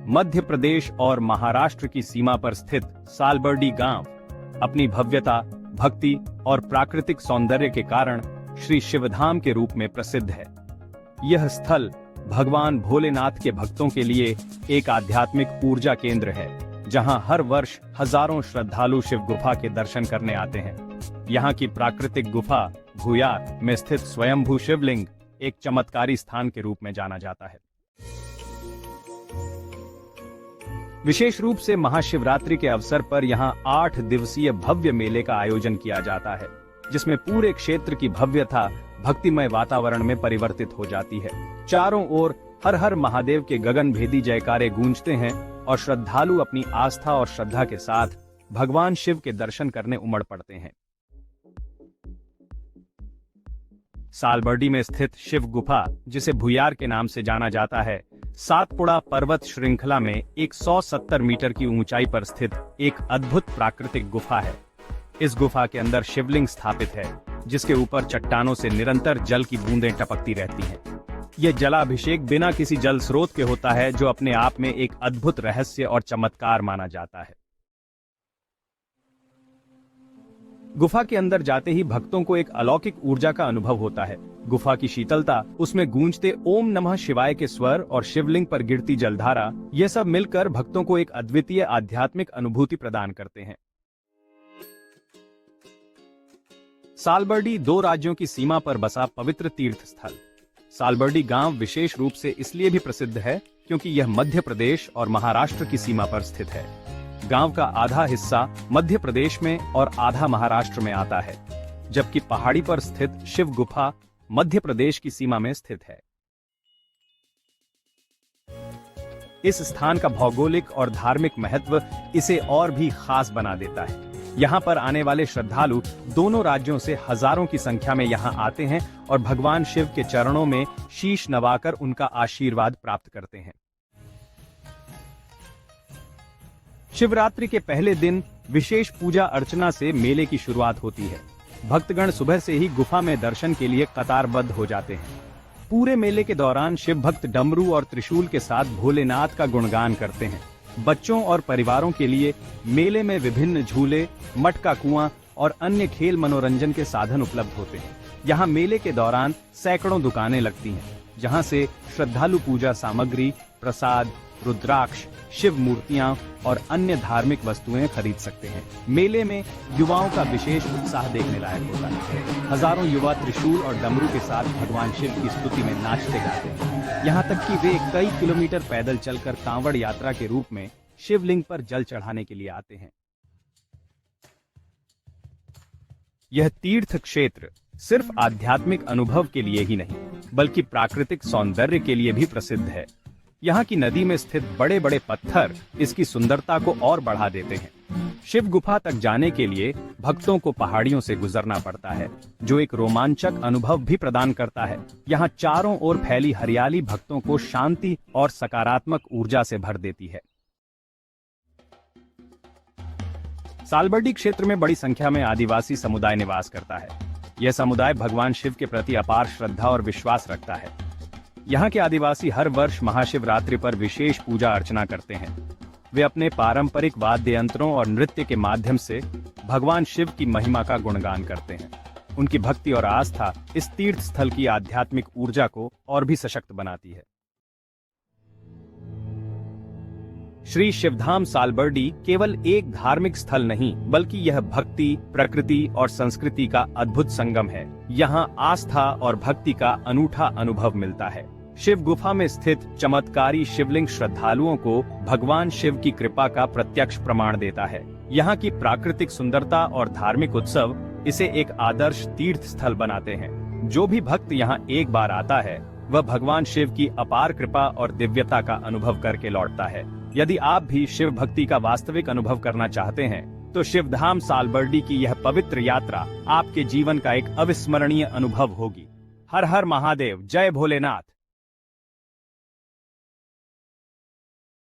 मध्य प्रदेश और महाराष्ट्र की सीमा पर स्थित सालबर्डी गांव अपनी भव्यता, भक्ति और प्राकृतिक सौंदर्य के कारण श्री शिवधाम के रूप में प्रसिद्ध है। यह स्थल भगवान भोलेनाथ के भक्तों के लिए एक आध्यात्मिक ऊर्जा केंद्र है, जहां हर वर्ष हजारों श्रद्धालु शिव गुफा के दर्शन करने आते हैं। यहाँ की प्राकृतिक गुफा भूयार में स्थित स्वयंभू शिवलिंग एक चमत्कारी स्थान के रूप में जाना जाता है। विशेष रूप से महाशिवरात्रि के अवसर पर यहाँ 8 दिवसीय भव्य मेले का आयोजन किया जाता है, जिसमें पूरे क्षेत्र की भव्यता भक्तिमय वातावरण में परिवर्तित हो जाती है। चारों ओर हर हर महादेव के गगनभेदी जयकारे गूंजते हैं और श्रद्धालु अपनी आस्था और श्रद्धा के साथ भगवान शिव के दर्शन करने उमड़ पड़ते हैं। सालबर्डी में स्थित शिव गुफा, जिसे भूयार के नाम से जाना जाता है, सातपुड़ा पर्वत श्रृंखला में 170 मीटर की ऊंचाई पर स्थित एक अद्भुत प्राकृतिक गुफा है। इस गुफा के अंदर शिवलिंग स्थापित है, जिसके ऊपर चट्टानों से निरंतर जल की बूंदें टपकती रहती हैं। यह जलाभिषेक बिना किसी जल स्रोत के होता है, जो अपने आप में एक अद्भुत रहस्य और चमत्कार माना जाता है। गुफा के अंदर जाते ही भक्तों को एक अलौकिक ऊर्जा का अनुभव होता है। गुफा की शीतलता, उसमें गूंजते ओम नमः शिवाय के स्वर और शिवलिंग पर गिरती जलधारा, यह सब मिलकर भक्तों को एक अद्वितीय आध्यात्मिक अनुभूति प्रदान करते हैं। सालबर्डी 2 राज्यों की सीमा पर बसा पवित्र तीर्थ स्थल। सालबर्डी गांव विशेष रूप से इसलिए भी प्रसिद्ध है क्योंकि यह मध्य प्रदेश और महाराष्ट्र की सीमा पर स्थित है। गांव का आधा हिस्सा मध्य प्रदेश में और आधा महाराष्ट्र में आता है, जबकि पहाड़ी पर स्थित शिव गुफा मध्य प्रदेश की सीमा में स्थित है। इस स्थान का भौगोलिक और धार्मिक महत्व इसे और भी खास बना देता है। यहाँ पर आने वाले श्रद्धालु दोनों राज्यों से हजारों की संख्या में यहाँ आते हैं और भगवान शिव के चरणों में शीश नवाकर उनका आशीर्वाद प्राप्त करते हैं। शिवरात्रि के पहले दिन विशेष पूजा अर्चना से मेले की शुरुआत होती है। भक्तगण सुबह से ही गुफा में दर्शन के लिए कतारबद्ध हो जाते हैं। पूरे मेले के दौरान शिव भक्त डमरू और त्रिशूल के साथ भोलेनाथ का गुणगान करते हैं। बच्चों और परिवारों के लिए मेले में विभिन्न झूले, मटका कुआं और अन्य खेल मनोरंजन के साधन उपलब्ध होते हैं। यहाँ मेले के दौरान सैकड़ों दुकानें लगती हैं, जहाँ से श्रद्धालु पूजा सामग्री, प्रसाद, रुद्राक्ष, शिव मूर्तियां और अन्य धार्मिक वस्तुएं खरीद सकते हैं। मेले में युवाओं का विशेष उत्साह देखने लायक होता है। हजारों युवा त्रिशूल और डमरू के साथ भगवान शिव की स्तुति में नाचते गाते हैं। यहाँ तक कि वे कई किलोमीटर पैदल चलकर कांवड़ यात्रा के रूप में शिवलिंग पर जल चढ़ाने के लिए आते हैं। यह तीर्थ क्षेत्र सिर्फ आध्यात्मिक अनुभव के लिए ही नहीं, बल्कि प्राकृतिक सौंदर्य के लिए भी प्रसिद्ध है। यहाँ की नदी में स्थित बड़े बड़े पत्थर इसकी सुंदरता को और बढ़ा देते हैं। शिव गुफा तक जाने के लिए भक्तों को पहाड़ियों से गुजरना पड़ता है, जो एक रोमांचक अनुभव भी प्रदान करता है। यहाँ चारों ओर फैली हरियाली भक्तों को शांति और सकारात्मक ऊर्जा से भर देती है। सालबर्डी क्षेत्र में बड़ी संख्या में आदिवासी समुदाय निवास करता है। यह समुदाय भगवान शिव के प्रति अपार श्रद्धा और विश्वास रखता है। यहाँ के आदिवासी हर वर्ष महाशिवरात्रि पर विशेष पूजा अर्चना करते हैं। वे अपने पारंपरिक वाद्य यंत्रों और नृत्य के माध्यम से भगवान शिव की महिमा का गुणगान करते हैं। उनकी भक्ति और आस्था इस तीर्थ स्थल की आध्यात्मिक ऊर्जा को और भी सशक्त बनाती है। श्री शिवधाम सालबर्डी केवल एक धार्मिक स्थल नहीं, बल्कि यह भक्ति, प्रकृति और संस्कृति का अद्भुत संगम है। यहाँ आस्था और भक्ति का अनूठा अनुभव मिलता है। शिव गुफा में स्थित चमत्कारी शिवलिंग श्रद्धालुओं को भगवान शिव की कृपा का प्रत्यक्ष प्रमाण देता है। यहाँ की प्राकृतिक सुंदरता और धार्मिक उत्सव इसे एक आदर्श तीर्थ स्थल बनाते हैं। जो भी भक्त यहाँ एक बार आता है, वह भगवान शिव की अपार कृपा और दिव्यता का अनुभव करके लौटता है। यदि आप भी शिव भक्ति का वास्तविक अनुभव करना चाहते हैं, तो शिवधाम सालबर्डी की यह पवित्र यात्रा आपके जीवन का एक अविस्मरणीय अनुभव होगी। हर हर महादेव, जय भोलेनाथ।